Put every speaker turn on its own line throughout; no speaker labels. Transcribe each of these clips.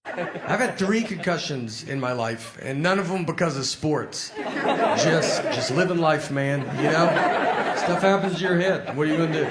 I've had 3 concussions in my life, and none of them because of sports. Just living life, man, you know? Stuff happens to your head. What are you gonna do?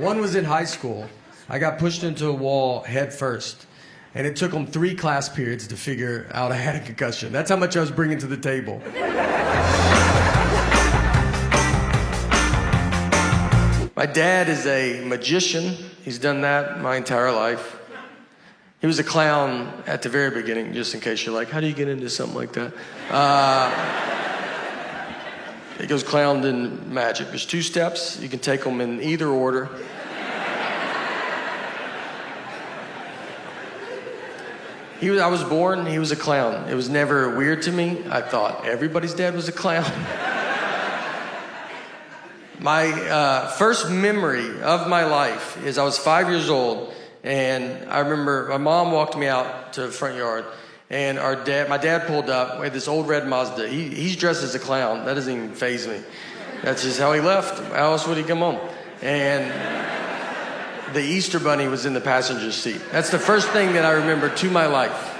One was in high school. I got pushed into a wall head first, and it took them 3 class periods to figure out I had a concussion. That's how much I was bringing to the table. My dad is a magician. He's done that my entire life. He was a clown at the very beginning, just in case you're like, how do you get into something like that? He goes clown and magic. There's 2 steps. You can take them in either order. I was born, he was a clown. It was never weird to me. I thought everybody's dad was a clown. My first memory of my life is I was 5 years old, and I remember my mom walked me out to the front yard, and my dad pulled up. We had this old red Mazda. He's dressed as a clown. That doesn't even faze me. That's just how he left. How else would he come home? And the Easter Bunny was in the passenger seat. That's the first thing that I remember to my life.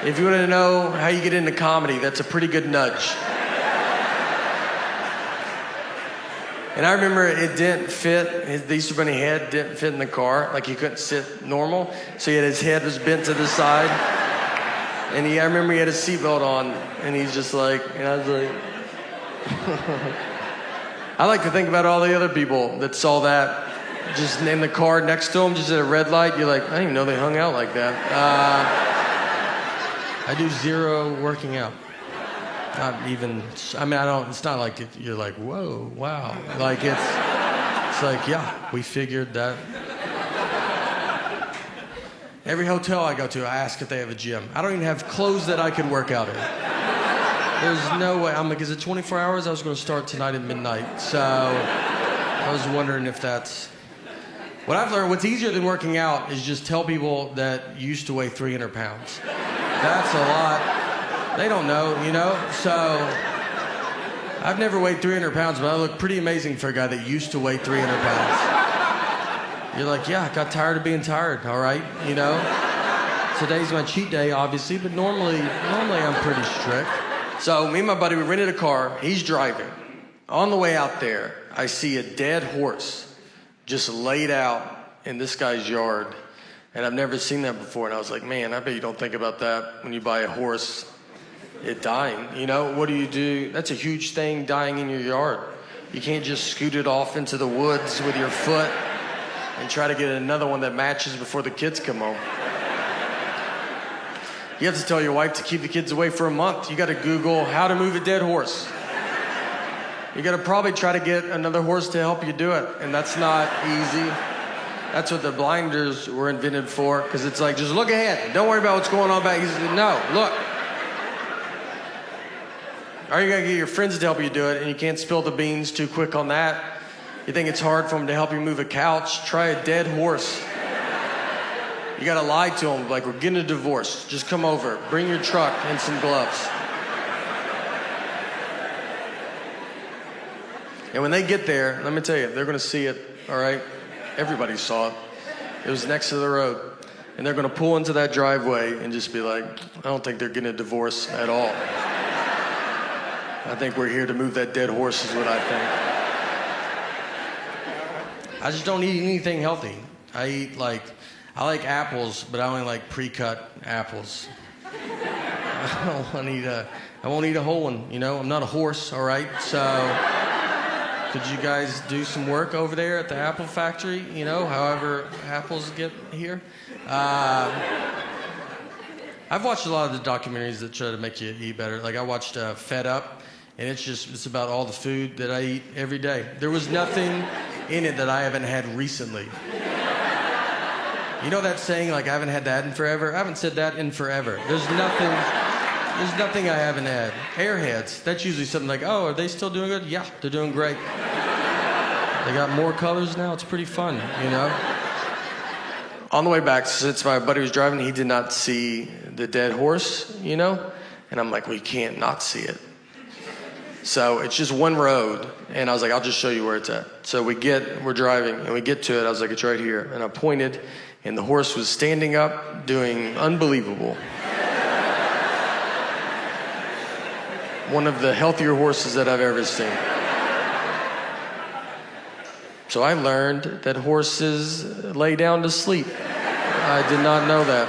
If you want to know how you get into comedy, that's a pretty good nudge. And I remember it didn't fit, the Easter Bunny head didn't fit in the car, like he couldn't sit normal, so his head was bent to the side. And I remember he had a seatbelt on, and he's just like, and I was like, I like to think about all the other people that saw that just in the car next to him, just at a red light. You're like, I didn't even know they hung out like that. I do 0 working out. Not even, I mean, it's not like you're like, whoa, wow. Like, it's like, yeah, we figured that. Every hotel I go to, I ask if they have a gym. I don't even have clothes that I can work out in. There's no way. I'm like, is it 24 hours? I was going to start tonight at midnight. So I was wondering if that's. What I've learned, what's easier than working out is just tell people that you used to weigh 300 pounds. That's a lot. They don't know, you know? So I've never weighed 300 pounds, but I look pretty amazing for a guy that used to weigh 300 pounds. You're like, yeah, I got tired of being tired, all right, you know? Today's my cheat day, obviously, but normally I'm pretty strict. So me and my buddy, we rented a car. He's driving. On the way out there, I see a dead horse just laid out in this guy's yard. And I've never seen that before. And I was like, man, I bet you don't think about that when you buy a horse, it dying. You know, what do? That's a huge thing, dying in your yard. You can't just scoot it off into the woods with your foot and try to get another one that matches before the kids come home. You have to tell your wife to keep the kids away for a month. You got to Google how to move a dead horse. You got to probably try to get another horse to help you do it, and that's not easy. That's what the blinders were invented for, because it's like, just look ahead. Don't worry about what's going on back. He said, no, look. Or you got to get your friends to help you do it, and you can't spill the beans too quick on that. You think it's hard for them to help you move a couch? Try a dead horse. You got to lie to them, like, we're getting a divorce. Just come over. Bring your truck and some gloves. And when they get there, let me tell you, they're going to see it, all right? Everybody saw it. It was next to the road. And they're going to pull into that driveway and just be like, I don't think they're getting a divorce at all. I think we're here to move that dead horse is what I think. I just don't eat anything healthy. I like apples, but I only like pre-cut apples. I won't eat a whole one, you know? I'm not a horse, all right? So could you guys do some work over there at the apple factory, you know, however apples get here? I've watched a lot of the documentaries that try to make you eat better. Like I watched Fed Up, and it's about all the food that I eat every day. There was nothing in it that I haven't had recently. You know that saying, like, I haven't had that in forever? I haven't said that in forever. There's nothing I haven't had. Airheads, that's usually something like, oh, are they still doing good? Yeah, they're doing great. They got more colors now. It's pretty fun, you know? On the way back, since my buddy was driving, he did not see the dead horse, you know? And I'm like, well, you can't not see it. So it's just one road, and I was like, I'll just show you where it's at. So we're driving, and we get to it. I was like, it's right here. And I pointed, and the horse was standing up doing unbelievable. One of the healthier horses that I've ever seen. So I learned that horses lay down to sleep. I did not know that.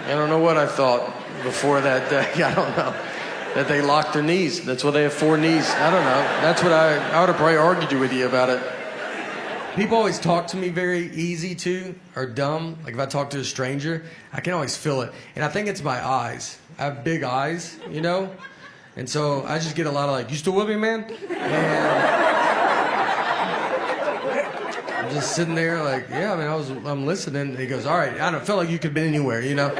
I don't know what I thought before that day. I don't know. That they lock their knees. That's why they have 4 knees. I don't know. That's what I would have probably argued with you about it. People always talk to me very easy too, or dumb. Like if I talk to a stranger, I can always feel it. And I think it's my eyes. I have big eyes, you know? And so I just get a lot of like, you still with me, man? And I'm just sitting there like, yeah, man, I'm listening. And he goes, all right, I don't feel like you could have been anywhere, you know?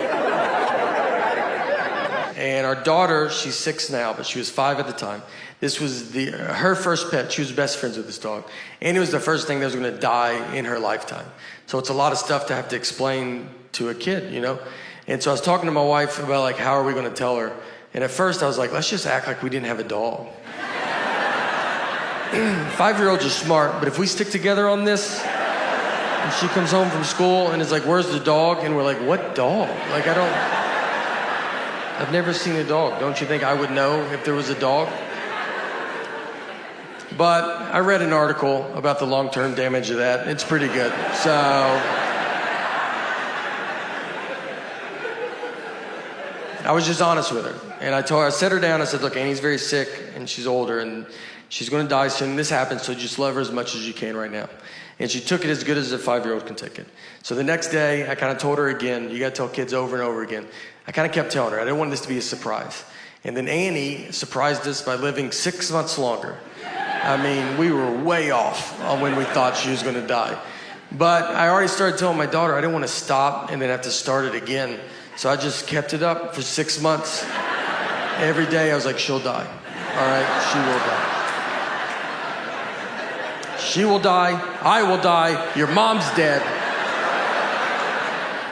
And our daughter, she's 6 now, but she was 5 at the time. This was her first pet. She was best friends with this dog. And it was the first thing that was going to die in her lifetime. So it's a lot of stuff to have to explain to a kid, you know? And so I was talking to my wife about like, how are we going to tell her? And at first I was like, let's just act like we didn't have a dog. 5-year-olds are smart, but if we stick together on this, and she comes home from school and is like, where's the dog? And we're like, what dog? Like, I've never seen a dog. Don't you think I would know if there was a dog? But I read an article about the long-term damage of that. It's pretty good. So I was just honest with her. And I set her down. I said, look, Annie's very sick and she's older and she's going to die soon. This happens, so just love her as much as you can right now. And she took it as good as a 5-year-old can take it. So the next day, I kind of told her again, you got to tell kids over and over again. I kind of kept telling her. I didn't want this to be a surprise. And then Annie surprised us by living 6 months longer. I mean, we were way off on when we thought she was going to die. But I already started telling my daughter I didn't want to stop and then have to start it again. So I just kept it up for 6 months. Every day I was like, she'll die. All right, she will die. She will die. I will die. Your mom's dead.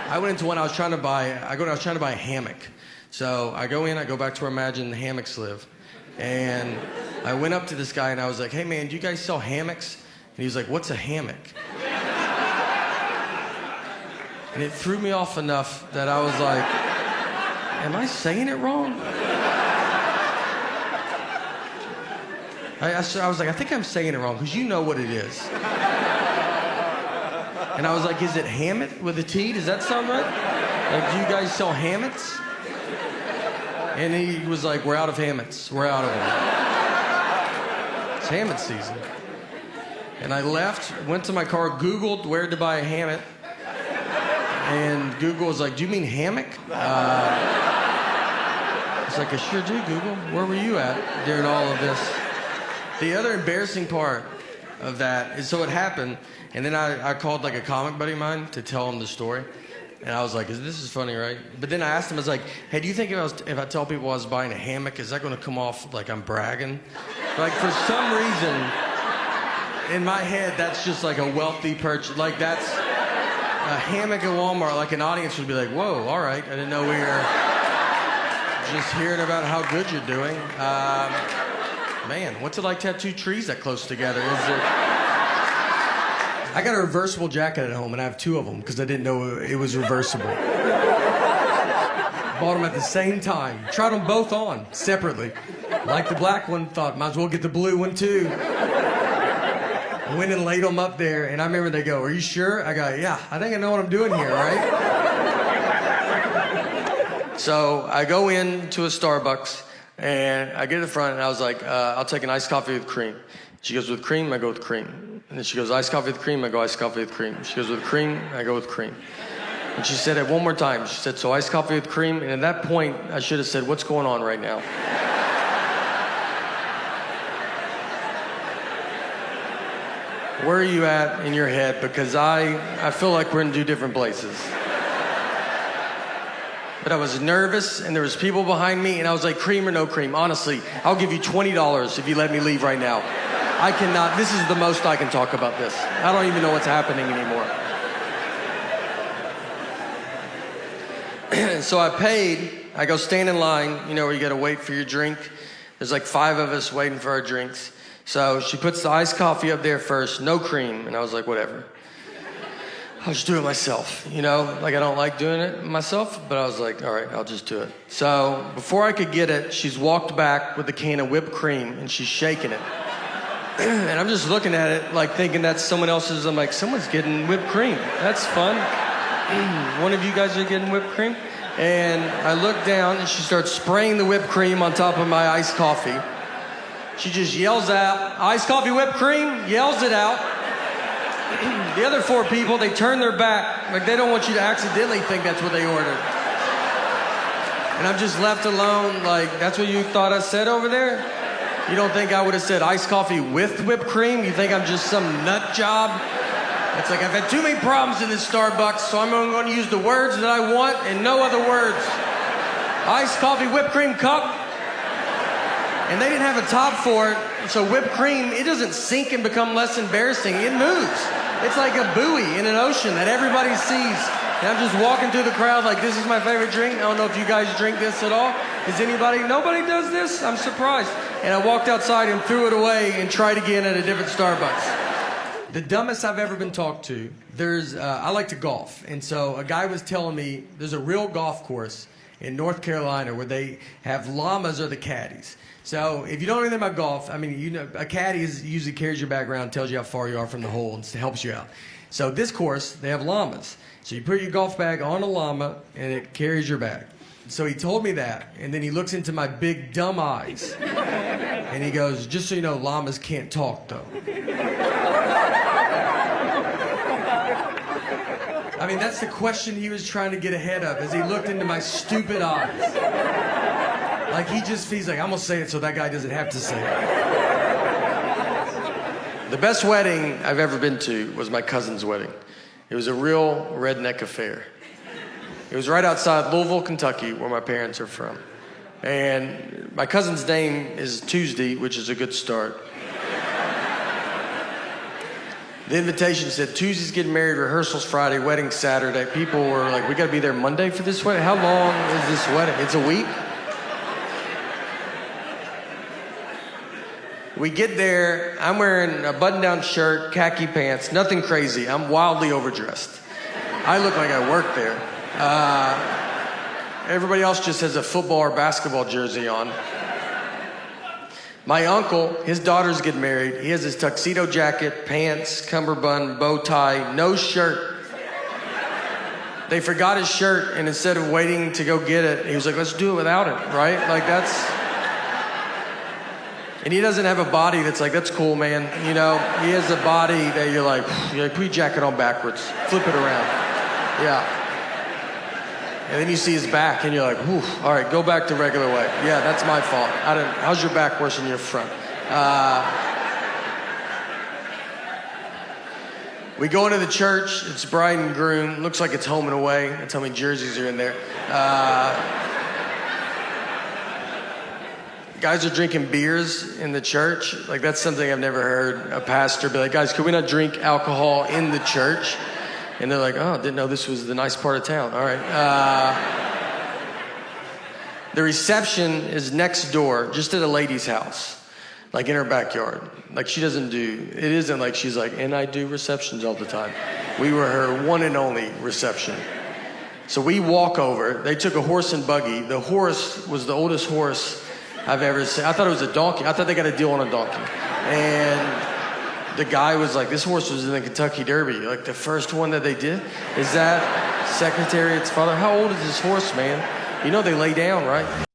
I went into one I was trying to buy a hammock. So I go in, I go back to where I imagine the hammocks live. And I went up to this guy and I was like, hey man, do you guys sell hammocks? And he was like, what's a hammock? And it threw me off enough that I was like, am I saying it wrong? I was like, I think I'm saying it wrong, because you know what it is. And I was like, is it Hammett with a T? Does that sound right? Like, do you guys sell hammocks? And he was like, we're out of hammocks. We're out of them. It's hammock season. And I left, went to my car, Googled where to buy a hammock. And Google was like, do you mean hammock? I was like, I sure do, Google. Where were you at during all of this? The other embarrassing part of that is, so it happened, and then I called like a comic buddy of mine to tell him the story. And I was like, this is funny, right? But then I asked him, I was like, hey, do you think if I tell people I was buying a hammock, is that going to come off like I'm bragging? Like, for some reason, in my head, that's just like a wealthy purchase. Like, that's a hammock at Walmart. Like, an audience would be like, whoa, all right. I didn't know we were just hearing about how good you're doing. Man, what's it like to have 2 trees that close together? I got a reversible jacket at home, and I have 2 of them because I didn't know it was reversible. Bought them at the same time. Tried them both on separately. Like the black one, thought might as well get the blue one too. Went and laid them up there, and I remember they go, are you sure? I go, yeah, I think I know what I'm doing here, right? So I go into a Starbucks. And I get to the front, and I was like, I'll take an iced coffee with cream. She goes, with cream? I go with cream. And then she goes, iced coffee with cream? I go, iced coffee with cream. She goes, with cream? I go with cream. And she said it one more time. She said, so iced coffee with cream? And at that point, I should have said, what's going on right now? Where are you at in your head? Because I feel like we're in 2 different places. But I was nervous, and there was people behind me, and I was like, cream or no cream? Honestly, I'll give you $20 if you let me leave right now. I cannot, this is the most I can talk about this. I don't even know what's happening anymore. So I paid, I go stand in line, you know, where you gotta wait for your drink. There's like 5 of us waiting for our drinks. So she puts the iced coffee up there first, no cream, and I was like, whatever. I'll just do it myself, you know? Like, I don't like doing it myself, but I was like, all right, I'll just do it. So before I could get it, she's walked back with a can of whipped cream, and she's shaking it. And I'm just looking at it, like, thinking that's someone else's. I'm like, someone's getting whipped cream. That's fun. One of you guys are getting whipped cream? And I look down, and she starts spraying the whipped cream on top of my iced coffee. She just yells out, iced coffee, whipped cream, yells it out. The other 4 people, they turn their back, like they don't want you to accidentally think that's what they ordered. And I'm just left alone, like, that's what you thought I said over there? You don't think I would have said iced coffee with whipped cream? You think I'm just some nut job? It's like, I've had too many problems in this Starbucks, so I'm only going to use the words that I want and no other words. Iced coffee, whipped cream cup. And they didn't have a top for it, so whipped cream, it doesn't sink and become less embarrassing, it moves. It's like a buoy in an ocean that everybody sees. And I'm just walking through the crowd like, this is my favorite drink. I don't know if you guys drink this at all. Is anybody, nobody does this? I'm surprised. And I walked outside and threw it away and tried again at a different Starbucks. The dumbest I've ever been talked to, I like to golf. And so a guy was telling me there's a real golf course in North Carolina where they have llamas or the caddies. So if you don't know anything about golf, I mean, you know, a caddy usually carries your bag around, tells you how far you are from the hole, and helps you out. So this course, they have llamas. So you put your golf bag on a llama, and it carries your bag. So he told me that, and then he looks into my big, dumb eyes, and he goes, just so you know, llamas can't talk, though. I mean, that's the question he was trying to get ahead of as he looked into my stupid eyes. Like, he's like, I'm going to say it so that guy doesn't have to say it. The best wedding I've ever been to was my cousin's wedding. It was a real redneck affair. It was right outside Louisville, Kentucky, where my parents are from. And my cousin's name is Tuesday, which is a good start. The invitation said, Tuesday's getting married, rehearsals Friday, wedding Saturday. People were like, we got to be there Monday for this wedding? How long is this wedding? It's a week? We get there, I'm wearing a button-down shirt, khaki pants, nothing crazy. I'm wildly overdressed. I look like I work there. Everybody else just has a football or basketball jersey on. My uncle, his daughters get married. He has his tuxedo jacket, pants, cummerbund, bow tie, no shirt. They forgot his shirt, and instead of waiting to go get it, he was like, let's do it without it, right? Like, that's... And he doesn't have a body that's like, that's cool, man. You know, he has a body that you're like, put your jacket on backwards, flip it around. Yeah. And then you see his back, and you're like, whew, all right, go back to regular way. Yeah, that's my fault. How's your back worse than your front? We go into the church. It's bride and groom. Looks like it's home and away. That's how many jerseys are in there. Guys are drinking beers in the church. Like, that's something I've never heard a pastor be like, guys, could we not drink alcohol in the church? And they're like, oh, didn't know this was the nice part of town. All right. The reception is next door, just at a lady's house, like in her backyard. Like, she doesn't do, it isn't like she's like, and I do receptions all the time. We were her one and only reception. So we walk over. They took a horse and buggy. The horse was the oldest horse I've ever seen. I thought it was a donkey. I thought they got a deal on a donkey. And the guy was like, this horse was in the Kentucky Derby. Like, the first one that they did? Is that Secretariat's father? How old is this horse, man? You know they lay down, right?